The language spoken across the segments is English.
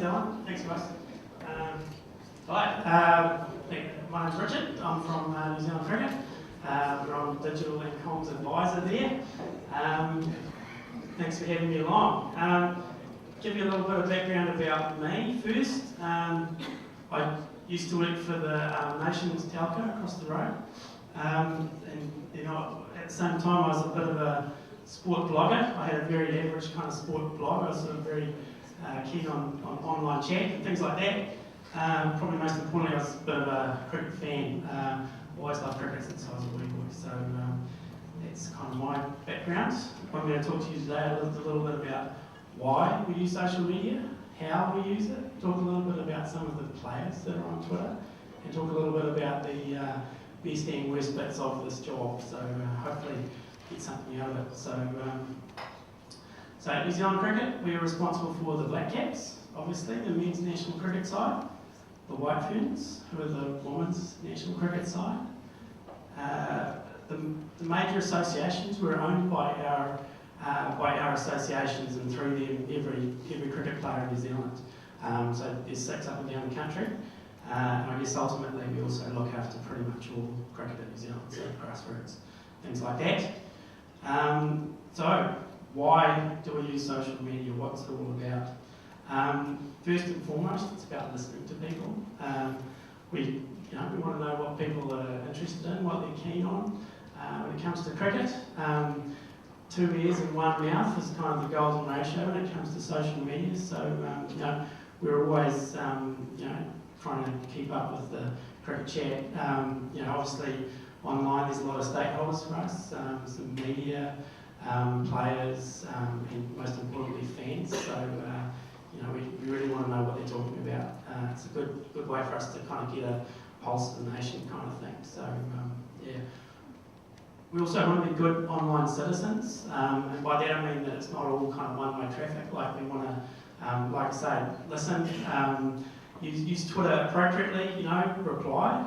Dylan. Thanks, guys. Hi, my name's Richard. I'm from New Zealand Cricket. We're on Digital and Comms Advisor there. Thanks for having me along. Give you a little bit of background about me first. I used to work for the Nations telco across the road. And you know, at the same time I was a bit of a sport blogger. I had a very average kind of sport blog. I was sort of very keen on online chat and things like that. Probably most importantly, I was a bit of a cricket fan. Always loved cricket since I was a wee boy. So that's kind of my background. I'm going to talk to you today a little bit about why we use social media, how we use it, talk a little bit about some of the players that are on Twitter, and talk a little bit about the best and worst bits of this job. So hopefully get something out of it. So New Zealand Cricket, we are responsible for the Blackcaps, obviously, the men's national cricket side, the White Ferns, who are the women's national cricket side. The major associations were owned by our associations, and through them every cricket player in New Zealand. So there's 6 up and down the country. And I guess ultimately we also look after pretty much all cricket in New Zealand, so grassroots, things like that. So why do we use social media? What's it all about? First and foremost, it's about listening to people. We want to know what people are interested in, what they're keen on. When it comes to cricket, 2 ears and 1 mouth is kind of the golden ratio when it comes to social media. So we're always trying to keep up with the cricket chat. Obviously online there's a lot of stakeholders for us, some media, players, and most importantly fans. So we really want to know what they're talking about. It's a good way for us to kind of get a pulse of the nation kind of thing. So we also want to be good online citizens, and by that I mean that it's not all kind of one-way traffic. Like we want to, like I say, listen, use Twitter appropriately. Reply.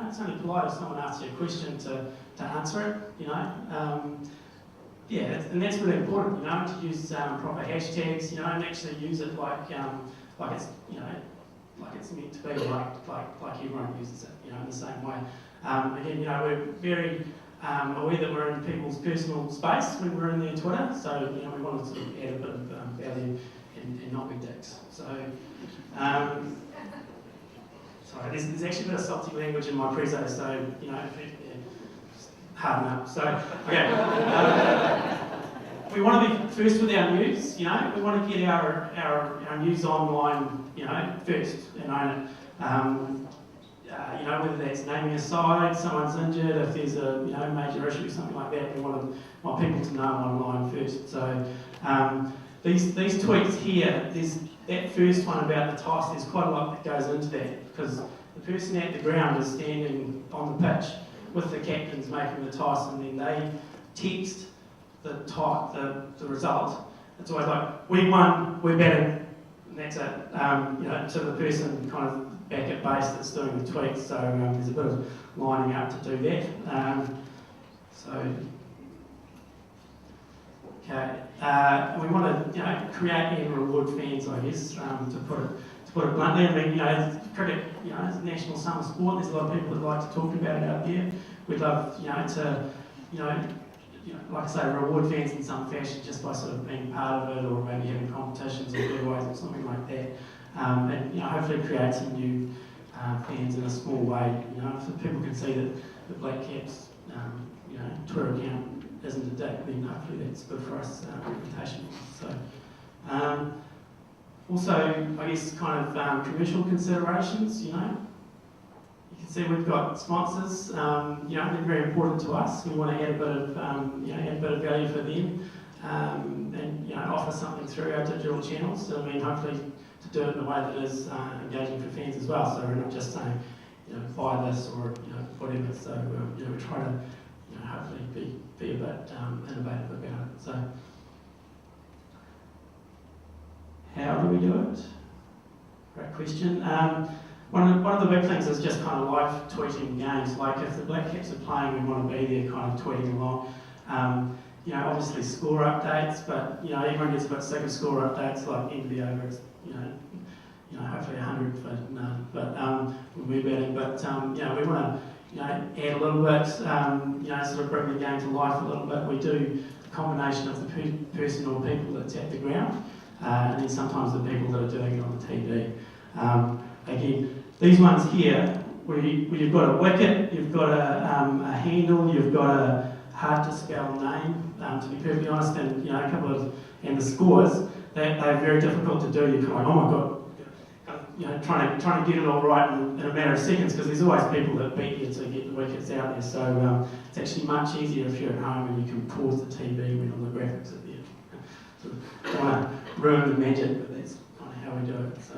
It's only polite if someone asks you a question to answer it. And that's really important. To use proper hashtags. And actually use it like it's like it's meant to be. Like everyone uses it. In the same way. Again, we're very aware that we're in people's personal space when we're in their Twitter, so we want to sort of add a bit of value and not be dicks. So, sorry, there's actually a bit of salty language in my preso, so harden up. So, okay. We want to be first with our news. We want to get our news online. First and own it. Whether that's naming a side, someone's injured, if there's a major issue, something like that, we want people to know online first. So these tweets here, there's that first one about the toss, there's quite a lot that goes into that, because the person at the ground is standing on the pitch with the captains making the toss, and then they text the result. It's always like, we won, we're batting, and that's it. To the person kind of back at base that's doing the tweets, so there's a bit of lining up to do that. We want to create and reward fans, I guess, to put it bluntly. I mean, cricket, is a national summer sport. There's a lot of people that like to talk about it out there. We'd love, to, like I say, reward fans in some fashion just by sort of being part of it, or maybe having competitions or giveaways or something like that. And hopefully create some new fans in a small way. So people can see that the Blackcaps, Twitter account isn't a dick, then hopefully that's good for us reputation. So, also, I guess, kind of commercial considerations. You can see we've got sponsors. They're very important to us. We want to add a bit of, value for them, and offer something through our digital channels. So, hopefully, to do it in a way that is engaging for fans as well. So we're not just saying, buy this or whatever. So we try to, hopefully be a bit innovative about it. So how do we do it? Great question. One of the big things is just kind of live tweeting games. Like if the Blackcaps are playing, we want to be there, kind of tweeting along. Obviously score updates, but everyone gets a bit sick of score updates, like end of the over. It's word for none, but when we're batting. But you know, we want to add a little bit, sort of bring the game to life a little bit. We do a combination of the person or people that's at the ground, and then sometimes the people that are doing it on the TV. Again, these ones here, where you've got a wicket, you've got a handle, you've got a hard to spell name, to be perfectly honest, and a couple of the scores, they're very difficult to do. You're kind of like, oh my god, trying to get it all right in a matter of seconds, because there's always people that beat you to get the wickets out there. So it's actually much easier if you're at home and you can pause the TV when all the graphics are there. So don't want to ruin the magic, but that's kind of how we do it. So.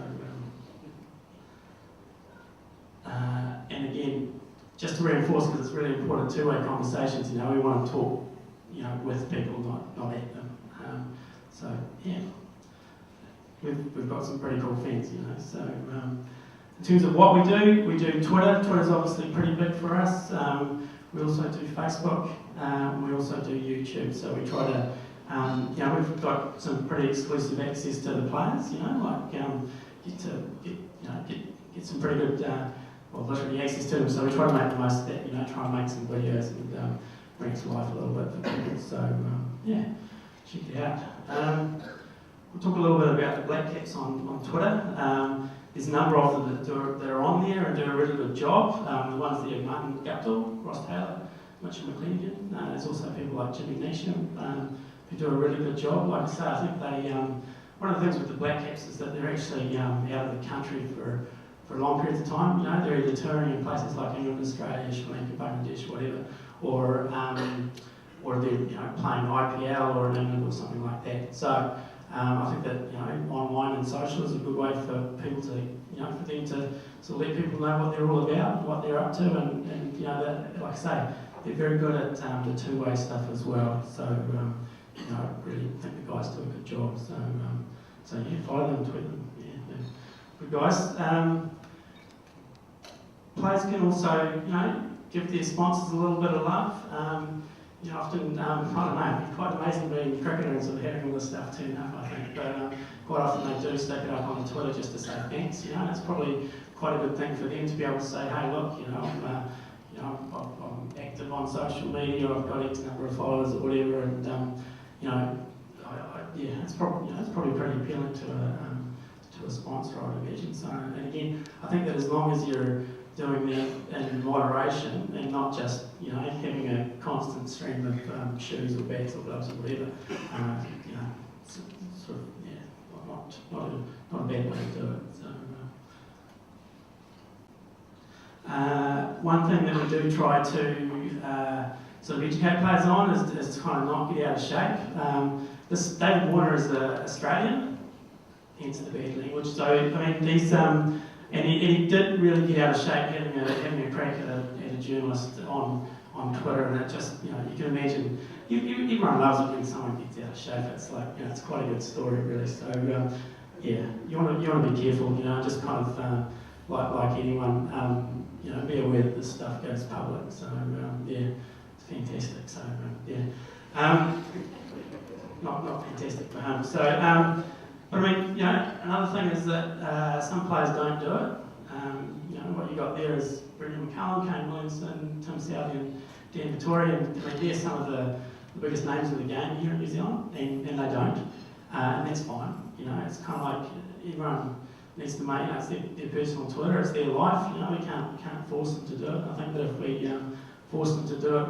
And again, just to reinforce, because it's really important two-way conversations, we want to talk, with people, not at them. So yeah, we've got some pretty cool fans, So in terms of what we do Twitter. Twitter's obviously pretty big for us. We also do Facebook. We also do YouTube. So we try to, we've got some pretty exclusive access to the players. Get some pretty good. Literally access to them, so we try to make the most of that, try and make some videos and bring it to life a little bit for people. So, yeah, check it out. We'll talk a little bit about the Blackcaps on Twitter. There's a number of them that are on there and do a really good job. The ones there, Martin Guptill, Ross Taylor, Mitchell McLean. There's also people like Jimmy Neesham who do a really good job. Like I say, I think they, one of the things with the Blackcaps is that they're actually out of the country for long periods of time. They're either touring in places like England, Australia, Sri Lanka, Bangladesh, whatever, or they're playing IPL or in England or something like that. So I think that online and social is a good way for people to for them to let people know what they're all about, what they're up to, and that, like I say, they're very good at the two-way stuff as well. So I really think the guys do a good job. So yeah, follow them, tweet them. Yeah, good guys. Players can also, give their sponsors a little bit of love. Often, I don't know, it's quite amazing being a cricketer and sort of having all this stuff turn up, I think. But quite often they do stick it up on Twitter just to say thanks. It's probably quite a good thing for them to be able to say, hey, look, I'm active on social media, I've got X number of followers or whatever, and it's probably pretty appealing to a sponsor, I'd imagine. So, and again, I think that as long as you're doing that in moderation and not just having a constant stream of shoes or bats or gloves or whatever, sort of not a bad way to do it. So one thing that we do try to sort of educate players on is to kind of not get out of shape. This David Warner is an Australian, hence the bad language. So I mean these. And he did really get out of shape having a crack at a journalist on Twitter, and it just, you can imagine, everyone loves it when someone gets out of shape. It's like, it's quite a good story, really. So, yeah, you want to be careful, just kind of, like anyone, be aware that this stuff goes public. So, yeah, it's fantastic. So, yeah. Not fantastic for him. So, but I mean, another thing is that some players don't do it. What you got there is Brendan McCullum, Kane Williamson, Tim Southey and Dan Vittori, and I mean, they're some of the biggest names in the game here in New Zealand, and they don't, and that's fine. It's kind of like everyone needs to make, it's their personal Twitter, it's their life. We can't force them to do it. I think that if we force them to do it,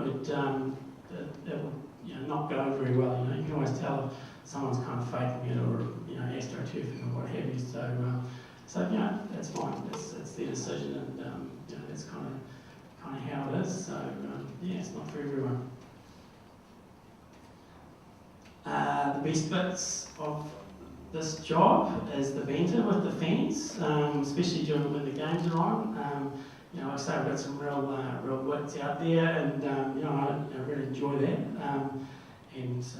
it would not go very well. You can always tell if someone's kind of faking it or astroturfing or what have you. So that's fine. It's their decision, and that's kind of how it is. So yeah, it's not for everyone. The best bits of this job is the banter with the fans, especially when the games are on. Like I say, we've got some real wits out there, and I really enjoy that. It's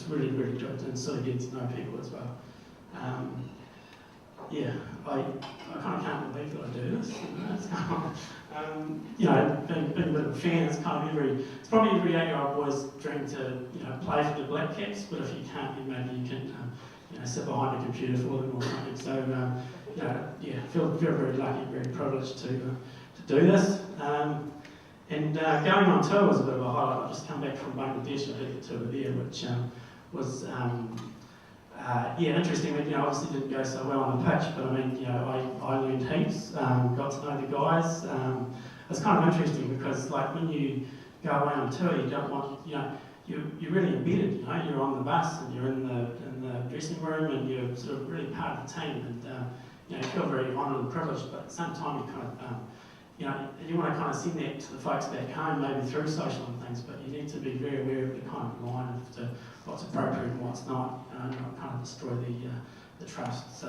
really, really good, and sort of get to know people as well. I kind of can't believe that I do this. It's kind of, being a bit of a fan, it's probably every 8-year-old boy's dream to, play for the Blackcaps, but if you can't, then maybe you can, sit behind a computer for them or something. So, feel very lucky, very privileged to do this. And going on tour was a bit of a highlight. I've just come back from Bangladesh. I did the tour there, which was interesting. Obviously didn't go so well on the pitch, but I learned heaps. Got to know the guys. It's kind of interesting because, like, when you go away on tour, you don't want, you're really embedded. You're on the bus and you're in the dressing room and you're sort of really part of the team, and you feel very honoured and privileged. But at the same time, you kind of you want to kind of send that to the folks back home, maybe through social and things, but you need to be very aware of the kind of line of what's appropriate and what's not, and not kind of destroy the trust. So,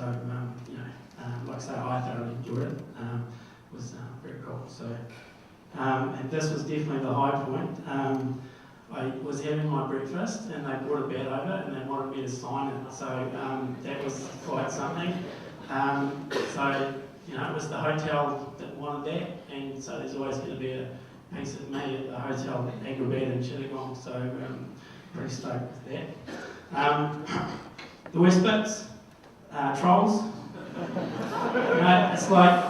like I say, I thoroughly enjoyed it. It was very cool. So, and this was definitely the high point. I was having my breakfast and they brought a bed over and they wanted me to sign it. So that was quite something. It was the hotel that wanted that, and so there's always going to be a piece of me at the hotel at Agrabah in Chittagong, so pretty stoked with that. The West Bits, trolls. It's like,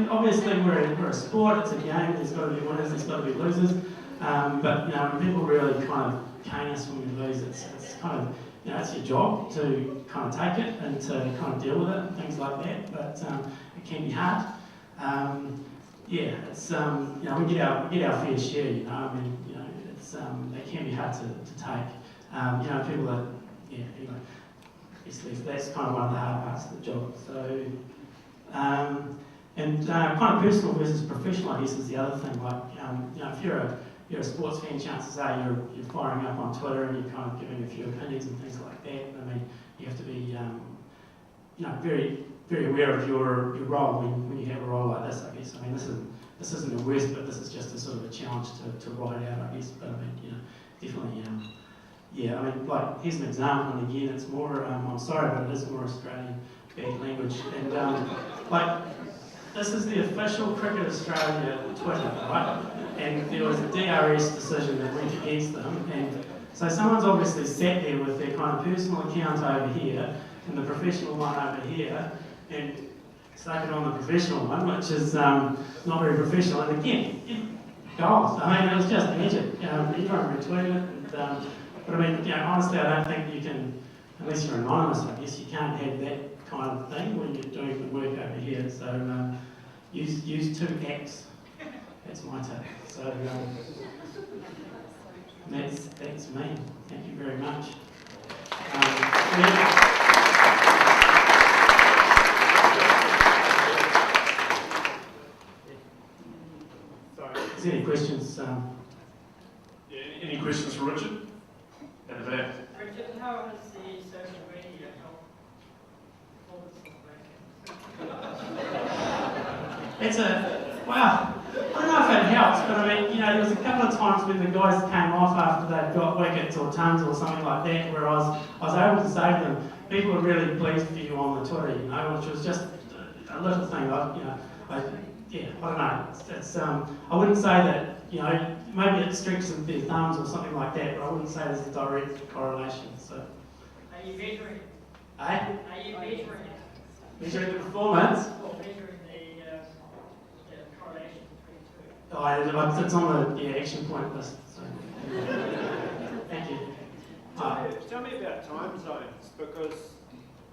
obviously we're a sport, it's a game, there's got to be winners, there's got to be losers, but when people really kind of cane us when we lose, it's kind of, it's your job to kind of take it and to kind of deal with it and things like that, but it can be hard. It's we get our fair share. It's they can be hard to take. People that that's kind of one of the hard parts of the job. So kind of personal versus professional, I guess, is the other thing. Like if you're a sports fan, chances are you're firing up on Twitter and you're kind of giving a few opinions and things like that. You have to be very, very aware of your role when you have a role like this, I guess. This isn't a worst, but this is just a sort of a challenge to ride out, I guess. But definitely, like, here's an example, and again, it's more, I'm sorry, but it is more Australian bad language. And this is the official Cricket Australia Twitter, right? And there was a DRS decision that went against them, and so someone's obviously sat there with their kind of personal account over here and the professional one over here, and stuck it on the professional one, which is not very professional. And again, goals. It was just magic. Everyone retweeted it, but honestly, I don't think you can, unless you're anonymous, I guess you can't have that kind of thing when you're doing the work over here. So use two apps. That's my tip. So that's me. Thank you very much. Is there any questions? Any questions for Richard? At the back. Richard, how has the social media helped performance of Blackcaps? It's wow. I don't know if it helps, but there was a couple of times when the guys came off after they'd got wickets or tons or something like that, where I was able to say to them, people were really pleased for you on the Twitter, which was just a little thing. I don't know. It's I wouldn't say that, maybe it stretches their thumbs or something like that, but I wouldn't say there's a direct correlation. So. Are you measuring? Eh? Are you measuring it? Measuring the performance? Or measuring the correlation between two? It's on the action point list. So. Thank you. Tell me about time zones, because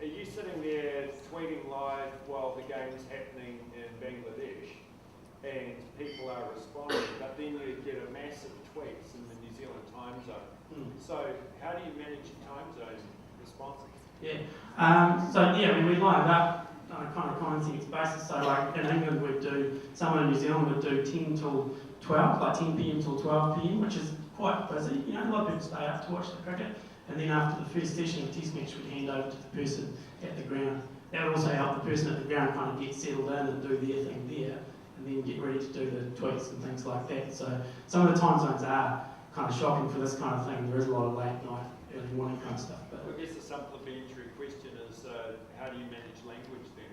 are you sitting there tweeting live while the game's happening in Bangladesh and people are responding, but then you get a massive tweets in the New Zealand time zone. So how do you manage your time zone responses? We line it up on a kind of context basis. So like in England we'd do, someone in New Zealand would do 10 till 12, like 10 p.m. till 12 p.m, which is quite busy. A lot of people stay up to watch the cricket. And then after the first session of Test match, we'd hand over to the person at the ground. That would also help the person at the ground kind of get settled in and do their thing there, and then get ready to do the tweets and things like that. So some of the time zones are kind of shocking for this kind of thing. There is a lot of late night, early morning kind of stuff. But I guess the supplementary question is, how do you manage language then?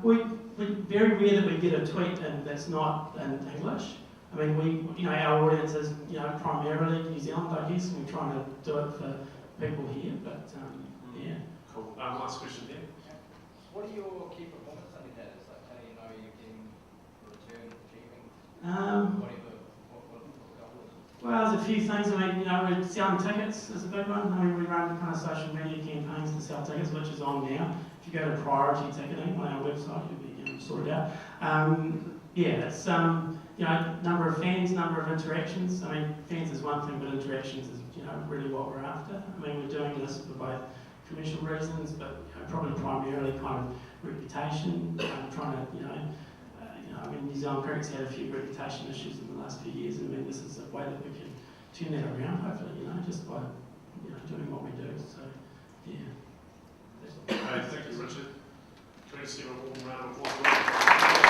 We very rare that we get a tweet that's not in English. Our audience is, primarily New Zealand, I guess, and we're trying to do it for people here, but, yeah. Cool. last question here. What are your key performance indicators? Like, how do you know you're getting the return, achieving whatever, what goal is? Well, there's a few things. I mean, we're selling tickets is a big one. I mean, we run kind of social media campaigns to sell tickets, which is on now. If you go to priority ticketing on our website, you'll be sorted out. Yeah, it's number of fans, number of interactions. I mean, fans is one thing, but interactions is really what we're after. I mean, we're doing this for both commercial reasons, but probably primarily kind of reputation. Trying to I mean, New Zealand cricket's had a few reputation issues in the last few years, and I mean, this is a way that we can turn that around, hopefully, just by, doing what we do. So, yeah. Thank you, Richard. Can we just give a warm round of applause?